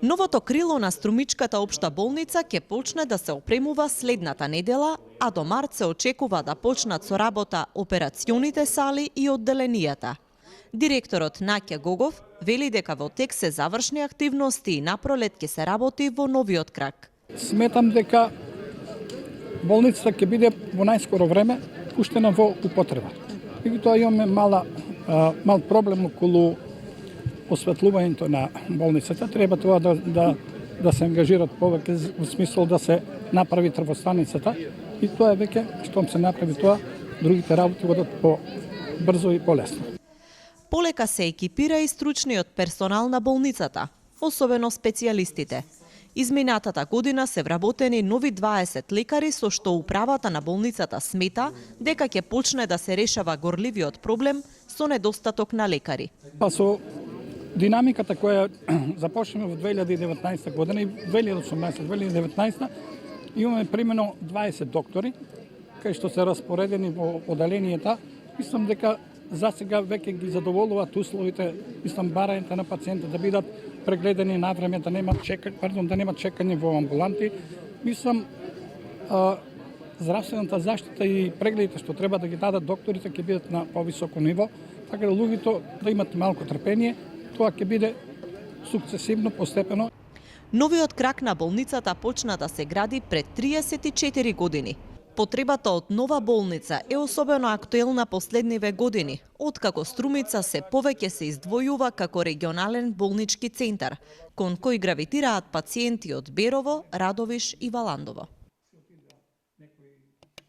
Новото крило на Струмичката општа болница ќе почне да се опремува следната недела, а до март се очекува да почнат со работа операционите сали и одделенијата. Директорот Наќа Гогов вели дека во тек се завршни активности и напролет ќе се работи во новиот крак. Сметам дека болницата ќе биде во најскоро време пуштена во употреба. Меѓутоа имаме мал проблем околу осветлувањето на болницата. Треба тоа да се ангажират повеќе во смисол да се направи трвостаницата и тоа е веќе штом се направи тоа, другите работи водат по-брзо и полесно. Полека се екипира и стручниот персонал на болницата, особено специјалистите. Изминатата година се вработени нови 20 лекари, со што управата на болницата смета дека ќе почне да се решава горливиот проблем со недостаток на лекари. Со динамиката која започнеме во 2019 година и 2018-2019 имаме примерно 20 доктори кај што се распоредени во одделенијата. Мислам дека за сега веќе ги задоволуваат условите, барањата на пациенти да бидат прегледани на време, да немат чекање во амбуланти. Мислам здравствената заштита и прегледите што треба да ги дадат докторите ќе бидат на повисоко ниво, така да луѓето да имат малку трпение. Тоа ќе биде сукцесивно, постепено. Новиот крак на болницата почна да се гради пред 34 години. Потребата од нова болница е особено актуелна последниве години, откако Струмица се повеќе се издвојува како регионален болнички центар, кон кој гравитираат пациенти од Берово, Радовиш и Валандово.